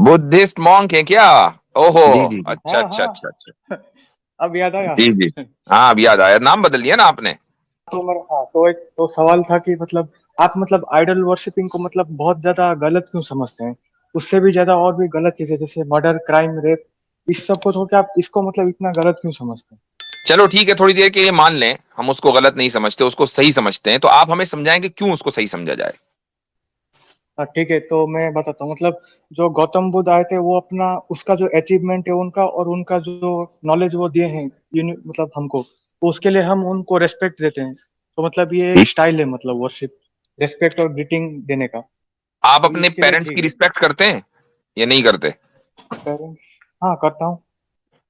Buddhist monk है क्या? ओहो। जी जी जी। अच्छा हाँ अच्छा हाँ। अच्छा अच्छा। अब याद आया। जी जी। हाँ अब याद आया, नाम बदल दिया ना आपने। तो मेरा हाँ तो एक तो सवाल था कि मतलब आप मतलब आइडल वर्शिपिंग को मतलब बहुत ज्यादा गलत क्यों समझते हैं? उससे भी ज्यादा और भी गलत चीजें जैसे मर्डर, क्राइम, रेप, इस सब को छोड़ के आप इसको मतलब इतना गलत क्यों समझते हैं? चलो ठीक है, थोड़ी देर के लिए मान लें हम उसको गलत नहीं समझते, उसको सही समझते हैं, तो आप हमें समझाएंगे क्यों उसको सही समझा जाए। हाँ ठीक है, तो मैं बताता हूँ मतलब जो गौतम बुद्ध आए थे वो अपना उसका जो अचीवमेंट है उनका और उनका जो नॉलेज वो दिए हैं मतलब हमको, तो उसके लिए हम उनको रेस्पेक्ट देते हैं। तो मतलब ये एक स्टाइल है मतलब वर्शिप, रेस्पेक्ट और ग्रीटिंग देने का। आप तो अपने इसके लिए पेरेंट्स की ठीक है। रिस्पेक्ट करते हैं या नहीं करते? पेरेंट्स, हाँ करता हूँ।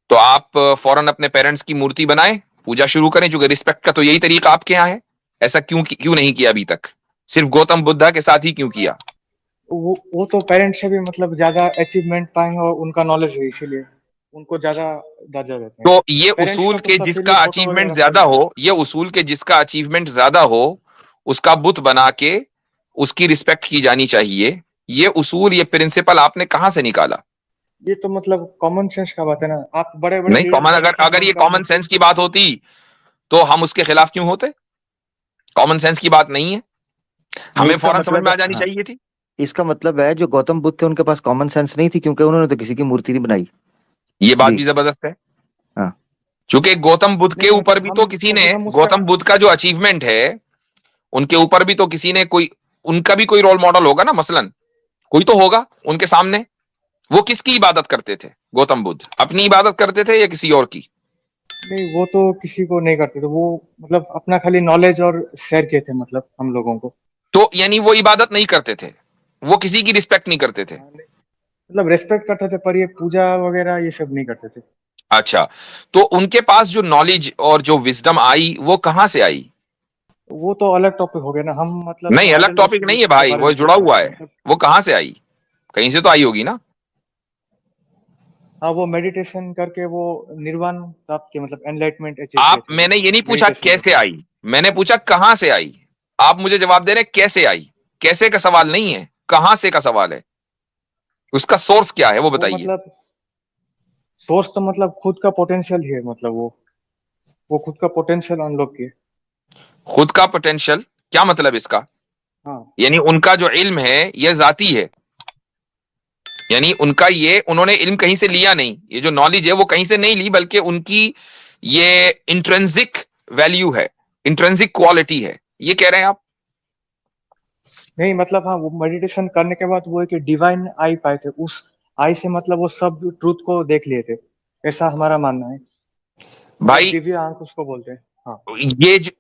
तो आप फौरन अपने पेरेंट्स की मूर्ति बनाएं, पूजा शुरू करें, क्योंकि रिस्पेक्ट का तो यही तरीका आपके यहाँ है। ऐसा क्यों क्यों नहीं किया अभी तक? सिर्फ गौतम बुद्धा के साथ ही क्यों किया? वो तो पेरेंट्स से भी मतलब ज्यादा अचीवमेंट पाए हैं और उनका नॉलेज है इसीलिए उनको ज्यादा दर्जा देते हैं। तो ये पेरेंट्स उसूल का तो के सब फिर जिसका भी फोटो अचीवमेंट वगैरह ज्यादा फ्रेम है। हो, ये उसूल के जिसका अचीवमेंट ज्यादा हो, उसका बुत बना के उसकी रिस्पेक्ट की जानी चाहिए। ये उसूल, ये प्रिंसिपल आपने कहां से निकाला? ये तो मतलब कॉमन सेंस का बात है ना, आप बड़े बड़े नहीं लीडर कॉमन, को अगर देखेंगे अगर ये उनका कॉमन मूर्ति। सेंस की बात होती तो हम उसके खिलाफ क्यों होते? कॉमन सेंस की बात नहीं है, नहीं, हमें इसका फौरन समझ मतलब में है, आ जानी हाँ, चाहिए थी। इसका मतलब है जो गौतम बुद्ध थे उनके पास कॉमन सेंस नहीं थी, क्योंकि उन्होंने तो किसी की मूर्ति नहीं बनाई। ये बात जी। भी जबरदस्त है, हाँ। क्योंकि गौतम बुद्ध के नहीं ऊपर मतलब भी हम तो किसी ने, मतलब हम उसका गौतम बुद्ध का जो अचीवमेंट है उनके ऊपर भी तो किसी ने कोई, उनका भी कोई रोल मॉडल होगा ना, मसलन कोई तो होगा उनके सामने। वो किसकी इबादत करते थे गौतम बुद्ध? अपनी इबादत करते थे या किसी और की? नहीं, वो तो किसी को नहीं करते थे वो, मतलब अपना खाली नॉलेज और शेयर किए थे मतलब हम लोगों को। तो यानी वो इबादत नहीं करते थे, वो किसी की रिस्पेक्ट नहीं करते थे। हाँ, मतलब रेस्पेक्ट करते थे पर ये पूजा वगैरह ये सब नहीं करते थे। अच्छा, तो उनके पास जो नॉलेज और जो विजडम आई वो कहां से आई? वो तो अलग टॉपिक हो गया ना, हम मतलब नहीं जो अलग आइडल टॉपिक वर्शिप नहीं है के भाई, बारे वो में जुड़ा पूछ रहे हुआ हैं है। मतलब। वो कहां से आई? कहीं से तो आई होगी ना। हाँ वो मेडिटेशन करके वो निर्वाण प्राप्त किया, मतलब एनलाइटमेंट अचीव किए आप, थे वो मैंने ये नहीं पूछा मेडिटेशन कैसे करके। आई, मैंने पूछा कहां से आई। आप मुझे जवाब दे रहे हैं कैसे आई। कैसे का सवाल नहीं है, कहां से का सवाल है। उसका सोर्स क्या है वो वो बताइए। मतलब सोर्स तो मतलब खुद का पोटेंशियल ही है, मतलब वो खुद का पोटेंशियल अनलॉक किए। खुद का पोटेंशियल, क्या मतलब इसका? हाँ यानी उनका जो इल्म है यह जाती है, यानी उनका ये, उन्होंने इल्म कहीं से लिया नहीं, ये जो नॉलेज है वो कहीं से नहीं ली, बल्कि उनकी ये इंट्रिंसिक वैल्यू है, इंट्रिंसिक क्वालिटी है, ये कह रहे हैं आप? नहीं मतलब हाँ वो मेडिटेशन करने के बाद वो एक डिवाइन आई पाए थे, उस आई से मतलब वो सब ट्रूथ को देख लिए थे, ऐसा हमारा मानना है। मतलब भाई दिव्य आंख उसको बोलते हैं। हाँ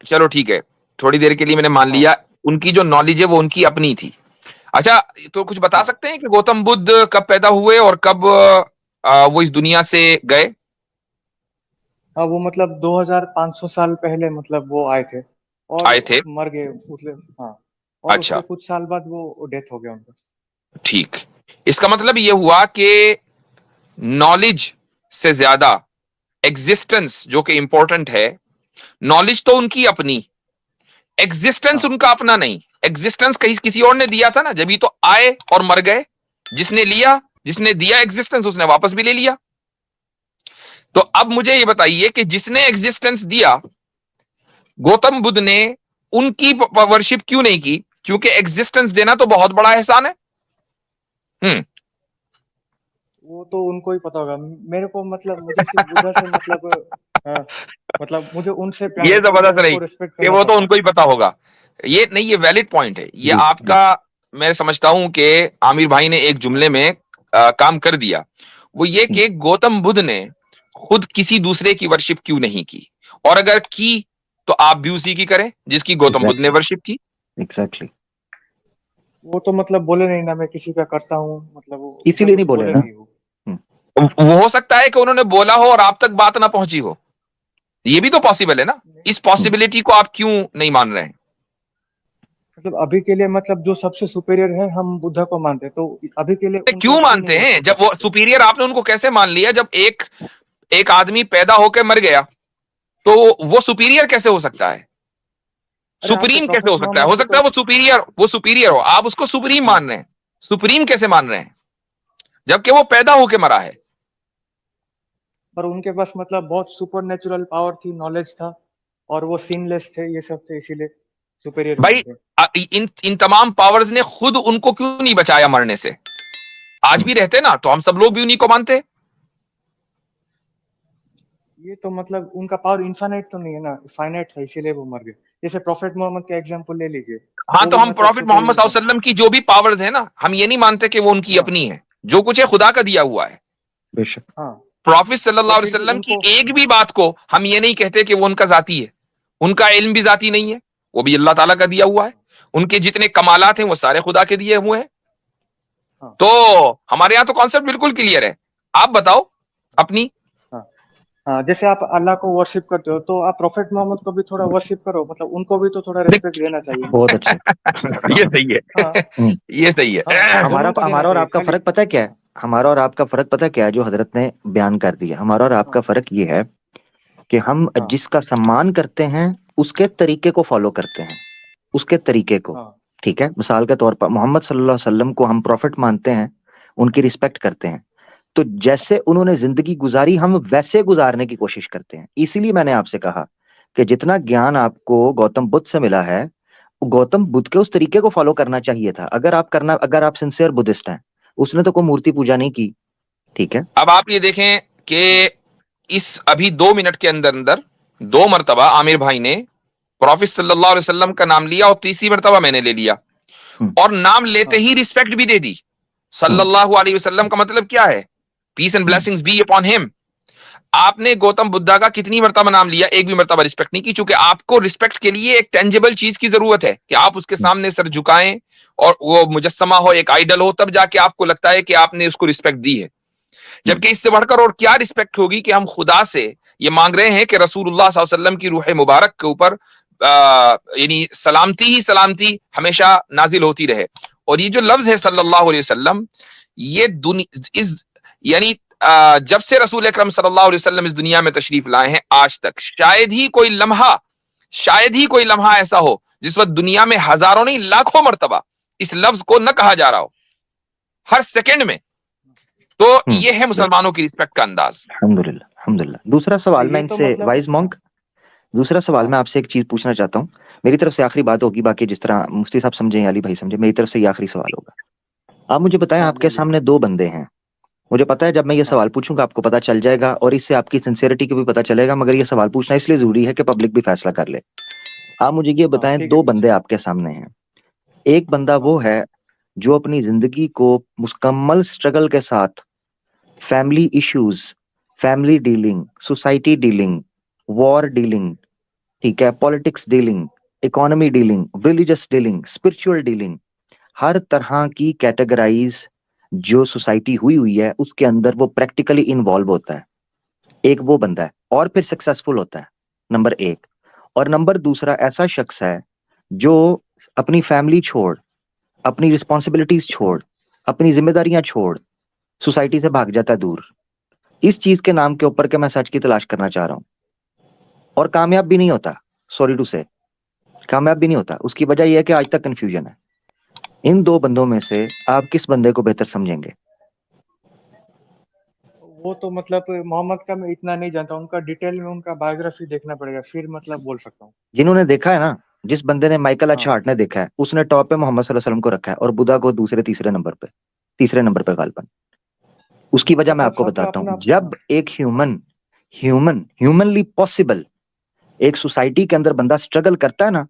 चलो ठीक है, थोड़ी देर के लिए मैंने मान हाँ लिया उनकी जो नॉलेज है वो उनकी अपनी थी। अच्छा, तो कुछ बता हाँ। सकते हैं कि गौतम बुद्ध कब पैदा हुए और कब वो इस दुनिया से गए? हाँ वो मतलब 2500 साल पहले मतलब वो आए थे और आए थे। मर गए मतलब। हाँ, और उसके अच्छा कुछ साल बाद वो डेथ हो गया उनका। ठीक, इसका मतलब ये हुआ कि नॉलेज से ज्यादा एग्जिस्टेंस जो कि इंपॉर्टेंट है। नॉलेज तो उनकी अपनी, एग्जिस्टेंस हाँ उनका अपना नहीं। एग्जिस्टेंस कहीं किसी और ने दिया था ना, जब तो आए और मर गए। जिसने लिया, जिसने दिया एग्जिस्टेंस उसने वापस भी ले लिया। तो अब मुझे ये बताइए कि जिसने एग्जिस्टेंस दिया गौतम बुद्ध ने, उनकी वर्शिप क्यों नहीं की? क्योंकि एग्जिस्टेंस देना तो बहुत बड़ा एहसान है। हम्म। वो तो उनको ही पता होगा, मेरे को मतलब मुझे सिर्फ बुद्धा से मतलब हाँ, मतलब मुझे उनसे प्यार ये है तो मैं जबरदस्त रही उनको रिस्पेक्ट कि करना वो तो चाहता हूँ। उनको ही पता होगा। ये नहीं, ये वैलिड पॉइंट है ये जी जी। आपका। मैं समझता हूं कि आमिर भाई ने एक जुमले में काम कर दिया। वो ये कि गौतम बुद्ध ने खुद किसी दूसरे की वर्शिप क्यों नहीं की, और अगर की तो आप भी उसी की करें जिसकी गौतम बुद्ध ने एग्जैक्टली। वर्शिप की। एग्जैक्टली। वो तो मतलब बोले नहीं ना मैं किसी का करता हूँ, मतलब वो इसीलिए सब नहीं बोले बोले ना। नहीं वो। हम्म। वो हो सकता है कि उन्होंने बोला हो और आप तक बात ना पहुंची हो, ये भी तो पॉसिबल है ना। नहीं, इस पॉसिबिलिटी को आप क्यों नहीं मान रहे हैं? मतलब अभी के लिए मतलब जो सबसे सुपीरियर है हम बुद्धा को मानते हैं, तो अभी के लिए उनको क्यों क्यों नहीं मानते हैं? वर्शिप जब कर वो सकते? सुपीरियर, आपने उनको कैसे मान लिया? जब एक एक आदमी पैदा होकर मर गया तो वो सुपीरियर कैसे हो सकता है? अरे आपके सुप्रीम कैसे प्रॉफेट हो सकता है? मोहम्मद हो को सकता तो है वो सुपीरियर, वो सुपीरियर हो, आप उसको सुप्रीम हाँ मान रहे हैं। सुप्रीम कैसे मान रहे हैं? जबकि वो पैदा होके मरा है। पर उनके पास मतलब बहुत सुपर नेचुरल पावर थी, नॉलेज था, और वो सीनलेस थे, ये सब थे, इसीलिए सुपेरियर भाई ह्यूमन थे। इन इन तमाम पावर्स ने खुद उनको क्यों नहीं बचाया मरने से? आज भी रहते ना तो हम सब लोग भी उन्हीं को मानते। ये तो मतलब उनका पावर इनफाइनाइट तो नहीं है ना, फाइनाइट था, इसीलिए वो मर गए। जैसे प्रॉफेट मोहम्मद का एग्जांपल ले लीजिए, हाँ, वो तो भी हम मतलब प्रॉफिट सुपर मोहम्मद ह्यूमन। सल्लल्लाहु अलैहि वसल्लम की जो भी पावर्स है ना, हम ये नहीं मानते कि वो उनकी हाँ अपनी है। जो कुछ है खुदा का दिया हुआ है। बेशक। हाँ, प्रॉफिट तो सल्लल्लाहु अलैहि फिर भी वसल्लम की उनको, एक भी बात को हम ये नहीं कहते कि वो उनका जाती है। उनका इल्म भी जाती नहीं है, वो भी अल्लाह ताला का दिया हुआ है। उनके जितने कमालात हैं वो सारे खुदा के दिए हुए हैं। हाँ तो हमारे यहाँ तो कॉन्सेप्ट बिल्कुल क्लियर है। आप बताओ अपनी। हाँ हाँ, जैसे आप अल्लाह को वर्शिप करते हो, तो आप प्रॉफेट मोहम्मद को भी थोड़ा वर्शिप करो, मतलब उनको भी तो थोड़ा रेस्पेक्ट देना चाहिए। बहुत अच्छे। ये सही हाँ है। ये सही है। हाँ, हमारा दोनों को देना हमारा और चाहिए आपका खाली। फर्क पता है क्या है? हमारा और आपका फर्क पता है क्या है, जो हजरत ने बयान कर दिया? हमारा और आपका हाँ फर्क ये है कि हम हाँ जिसका सम्मान करते हैं उसके तरीके को फॉलो करते हैं, उसके तरीके को। हाँ ठीक है, मिसाल के तौर पर मोहम्मद सल्लल्लाहु अलैहि वसल्लम को हम प्रॉफिट मानते हैं, उनकी रिस्पेक्ट करते हैं, तो जैसे उन्होंने जिंदगी गुजारी हम वैसे गुजारने की कोशिश करते हैं। इसीलिए मैंने आपसे कहा कि जितना ज्ञान आपको गौतम बुद्ध से मिला है, गौतम बुद्ध के उस तरीके को फॉलो करना चाहिए था। अगर आप सिंसियर बुद्धिस्ट हैं, उसने तो कोई मूर्ति पूजा नहीं की। ठीक है। अब आप ये देखें हाँ कि इस अभी 2 मिनट के अंदर अंदर 2 मरतबा आमिर भाई ने प्रॉफिट सल्लल्लाहु अलैहि वसल्लम का नाम लिया और तीसरी मरतबा मैंने ले लिया, हम्म। और नाम लेते हाँ ही रिस्पेक्ट भी दे दी। हम्म। सल्लल्लाहु अलैहि वसल्लम का मतलब क्या है? Peace and hmm. Blessings be upon him. आपने गौतम बुद्धा का कितनी मरतबा नाम लिया? एक भी मरतबा रिस्पेक्ट नहीं की, चूंकि आपको रिस्पेक्ट के लिए एक टेंजिबल चीज की जरूरत है कि आप उसके सामने सर झुकाएं और वो मुजस्समा हो, एक आइडल हो, तब जाके आपको लगता है कि आपने उसको रिस्पेक्ट दी है। जबकि इससे बढ़कर और क्या रिस्पेक्ट होगी कि हम खुदा से ये मांग रहे हैं कि रसूलुल्लाह सल्लल्लाहु अलैहि वसल्लम की रूह मुबारक के ऊपर यानी सलामती ही सलामती हमेशा नाजिल होती रहे। और ये जो लफ्ज है सल्लल्लाहु अलैहि वसल्लम, ये इस यानी जब से रसूल अकरम सल्लल्लाहु अलैहि वसल्लम इस दुनिया में तशरीफ लाए हैं आज तक शायद ही कोई लम्हा ऐसा हो जिस वक्त दुनिया में हजारों नहीं लाखों मरतबा इस लफ्ज को न कहा जा रहा हो, हर सेकंड में। तो ये है मुसलमानों की रिस्पेक्ट का अंदाज। अल्हम्दुलिल्लाह, अल्हम्दुलिल्लाह। दूसरा सवाल मैं ये तो इनसे, मतलब, वाइज मॉन्क, दूसरा सवाल हाँ मैं आपसे एक चीज पूछना चाहता हूँ। मेरी तरफ से आखिरी बात होगी, बाकी जिस तरह मुफ्ती साहब समझे या अली भाई समझे, मेरी तरफ से ये आखिरी सवाल होगा। आप मुझे बताएं, हाँ आपके बोलिए। सामने दो बंदे हैं। मुझे पता है जब मैं ये हाँ सवाल पूछूंगा आपको पता चल जाएगा, और इससे आपकी सिंसियरिटी को भी पता चलेगा, मगर ये सवाल पूछना इसलिए जरूरी है कि पब्लिक भी फैसला कर ले। आप मुझे ये हाँ बताएं, ठीक है, दो बंदे पूछिए। आपके सामने हैं। एक बंदा हाँ वो है जो अपनी जिंदगी को मुकम्मल स्ट्रगल के साथ family issues, family dealing, society dealing, war dealing, ठीक है, politics dealing, economy dealing, religious dealing, spiritual dealing, हर तरह की कैटेगराइज जो सोसाइटी हुई हुई है उसके अंदर वो प्रैक्टिकली इन्वॉल्व होता है। एक वो बंदा है और फिर सक्सेसफुल होता है, नंबर एक। और नंबर दूसरा ऐसा शख्स है जो अपनी फैमिली छोड़, अपनी रिस्पॉन्सिबिलिटीज छोड़, अपनी जिम्मेदारियां छोड़ सोसाइटी से भाग जाता है दूर, इस चीज के नाम के ऊपर के मैं सच की तलाश करना चाह रहा हूं, और कामयाब भी नहीं होता। सॉरी टू से, कामयाब भी नहीं होता। उसकी वजह यह है कि आज तक कंफ्यूजन है। इन दो बंदों में से आप किस बंदे को बेहतर समझेंगे? वो तो मतलब मोहम्मद का मैं इतना नहीं जानता, उनका डिटेल में उनका बायोग्राफी देखना पड़ेगा, फिर मतलब बोल सकता हूँ। जिन्होंने देखा है ना, जिस बंदे ने माइकल हाँ अच्छा ने देखा है, उसने टॉप पे मोहम्मद सल्लल्लाहु अलैहि वसल्लम को रखा है और बुद्धा को दूसरे तीसरे नंबर पे गालपन। उसकी वजह मैं मतलब आपको सबका बताता अपना, हूं। जब हाँ एक ह्यूमनली पॉसिबल एक सोसाइटी के अंदर बंदा स्ट्रगल करता है ना,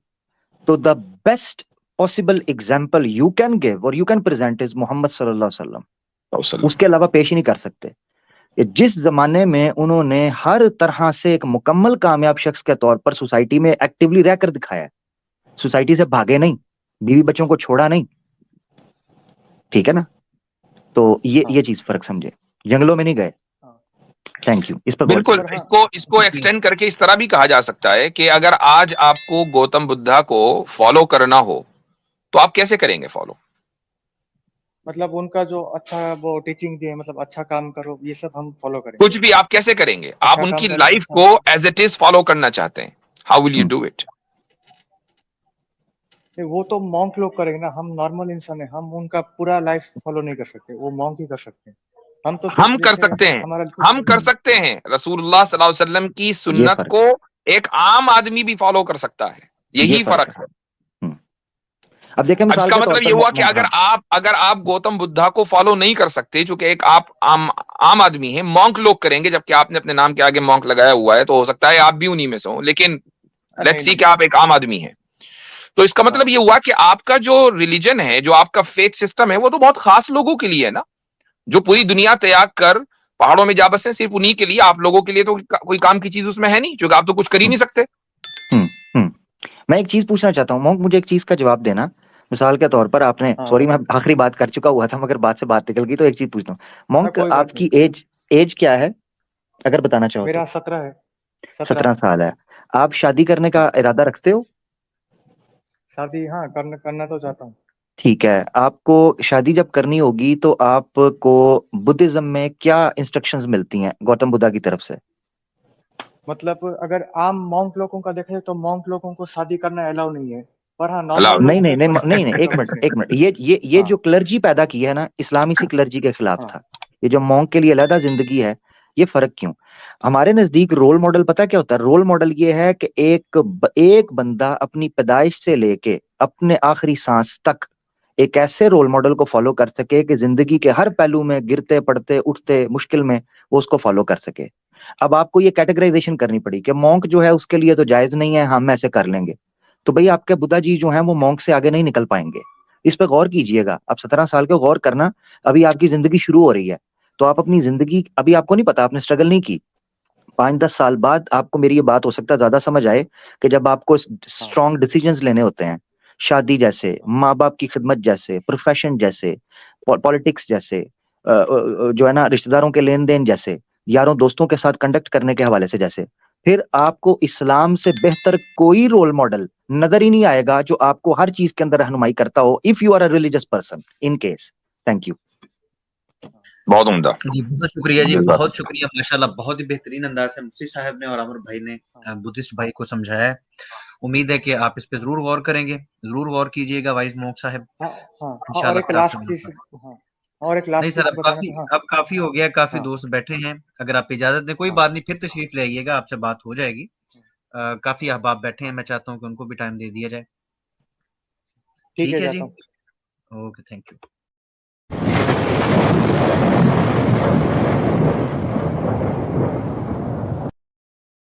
तो the best possible example you can give or you can present is Muhammad सल्लल्लाहु अलैहि वसल्लम। उसके अलावा पेश ही नहीं कर सकते। जिस जमाने में उन्होंने हर तरह से एक मुकम्मल कामयाब शख्स के तौर पर सोसाइटी में एक्टिवली रहकर दिखाया है, सोसाइटी से भागे नहीं, बीवी बच्चों को छोड़ा नहीं, ठीक है ना? तो ये हाँ चीज फर्क समझे, जंगलों में नहीं गए। हाँ। थैंक यू, इस पर गौर बिल्कुल, पर कीजिए। हाँ, इसको एक्सटेंड करके इस तरह भी कहा जा सकता है कि अगर आज आपको गौतम बुद्धा को फॉलो करना हो तो आप कैसे करेंगे फॉलो? मतलब उनका जो अच्छा वो टीचिंग दिए, मतलब अच्छा काम करो, ये सब हम फॉलो करेंगे। कुछ भी आप कैसे करेंगे? आप अच्छा काम उनकी करेंगे, लाइफ अच्छा। को एज इट इज फॉलो करना चाहते हैं, how will you hmm. Do it? नहीं, वो तो मॉन्क लोग करेंगे ना, हम नॉर्मल इंसान है, हम उनका पूरा लाइफ फॉलो नहीं कर सकते, वो मॉन्क ही कर सकते हैं। हम तो हम सोच कर रहे थे सकते हैं, हमारा हम कर सकते हैं। रसूलुल्लाह सल्लल्लाहु अलैहि वसल्लम की ये सुन्नत फर्क को है, एक आम आदमी भी फॉलो कर सकता है, ये यही फर्क फर्क है। है। हम्म। अब देखें अब मिसाल इसका के तौर मतलब पर ये हुआ कि हाँ, अगर आप गौतम बुद्धा को फॉलो नहीं कर सकते, चूंकि एक आप आम आदमी है, मॉन्क लोग करेंगे, जबकि आपने अपने नाम के आगे मॉन्क लगाया हुआ है, तो हो सकता है आप भी उन्हीं में से हो, लेकिन लेट्स नहीं सी नहीं कि आप एक आम आदमी हैं। तो इसका हाँ मतलब ये हुआ कि आपका जो रिलीजन है, जो आपका फेथ सिस्टम है, वो तो बहुत खास लोगों के लिए है ना, जो पूरी दुनिया त्याग कर पहाड़ों में जा बसे, सिर्फ उन्हीं के लिए। आप लोगों के लिए तो कोई काम की चीज उसमें है नहीं, क्योंकि आप तो कुछ कर ही हम्म, नहीं सकते। हम्म, हम्म। मैं एक चीज पूछना चाहता हूँ मोंक, मुझे एक चीज का जवाब देना। मिसाल के तौर पर आपने, हाँ सॉरी मैं बताइए। आखिरी बात कर चुका हुआ था मगर बात से बात निकल गई, तो एक चीज पूछता हूँ हाँ मोंक, कोई बात नहीं। आपकी एज एज क्या है अगर बताना चाहो मेरा तो? 17 है, 17। 17 साल है। आप शादी करने हाँ का इरादा रखते हो? शादी हाँ करना करना तो चाहता हूँ। ठीक है, आपको शादी जब करनी होगी तो आपको बुद्धिज्म में क्या इंस्ट्रक्शंस मिलती हैं गौतम बुद्धा की तरफ से? मतलब अगर आम मॉन्क लोगों का देखें तो मॉन्क लोगों को शादी करना अलाउ नहीं है, पर हाँ नॉर्मल अलाउड नहीं लोगों नहीं में नहीं कोई नहीं नहीं, एक मतलब मिनट कुछ नहीं। एक मिनट, ये हाँ जो क्लर्जी पैदा की है ना, इस्लामी सी क्लर्जी के खिलाफ हाँ था। ये जो मॉन्क के लिए अलहदा जिंदगी है, ये फर्क क्यों? हमारे नजदीक रोल मॉडल पता क्या होता है? रोल मॉडल ये है कि एक बंदा अपनी पैदाइश से लेके अपने आखिरी सांस तक एक ऐसे रोल मॉडल को फॉलो कर सके कि जिंदगी के हर पहलू में, गिरते पड़ते उठते मुश्किल में, वो उसको फॉलो कर सके। अब आपको ये कैटेगराइजेशन करनी पड़ी कि मॉन्क जो है उसके लिए तो जायज नहीं है, हम ऐसे कर लेंगे, तो भाई आपके बुद्धा जी जो हैं वो मॉन्क से आगे नहीं निकल पाएंगे। इस पे गौर कीजिएगा, आप 17 साल के गौर करना। अभी आपकी जिंदगी शुरू हो रही है, तो आप अपनी जिंदगी, अभी आपको नहीं पता, आपने स्ट्रगल नहीं की। 5-10 साल बाद आपको मेरी ये बात हो सकता है ज्यादा समझ आए, कि जब आपको हाँ स्ट्रॉन्ग डिसीजंस लेने होते हैं, शादी जैसे, हाँ माँ बाप की खिदमत जैसे, प्रोफेशन जैसे, पॉलिटिक्स जैसे, जो है ना रिश्तेदारों के लेन देन जैसे, यारों दोस्तों के साथ कंडक्ट करने के हवाले से जैसे, फिर आपको इस्लाम से बेहतर कोई रोल मॉडल नजर ही नहीं आएगा जो आपको हर चीज के अंदर रहनुमाई करता हो, if you are a religious person in case. Thank you. बहुत उम्दा। जी बहुत शुक्रिया जी, जज़ाक बहुत शुक्रिया माशाल्लाह, बहुत ही बेहतरीन अंदाज से मुफ्ती साहब ने और आमिर भाई ने बुद्धिस्ट भाई को समझाया है। उम्मीद है कि आप इस पे जरूर गौर करेंगे, जरूर गौर कीजिएगा वाइज मोंक साहब। हाँ हाँ हाँ। और इंशाल्लाह एक फिर आपसे लास्ट चीज, मुलाकात। हाँ और एक नहीं लास्ट सर, चीज बताना था। हाँ अब काफी हो गया, काफी हाँ दोस्त बैठे हैं। अगर आप इजाजत दें, कोई हाँ बात नहीं, फिर तशरीफ ले आइएगा, आपसे बात हो जाएगी। काफी अहबाब बैठे हैं, मैं चाहता हूँ कि उनको भी टाइम दे दिया जाए। ठीक ठीक है है जी, जाता हूँ। Okay, thank you.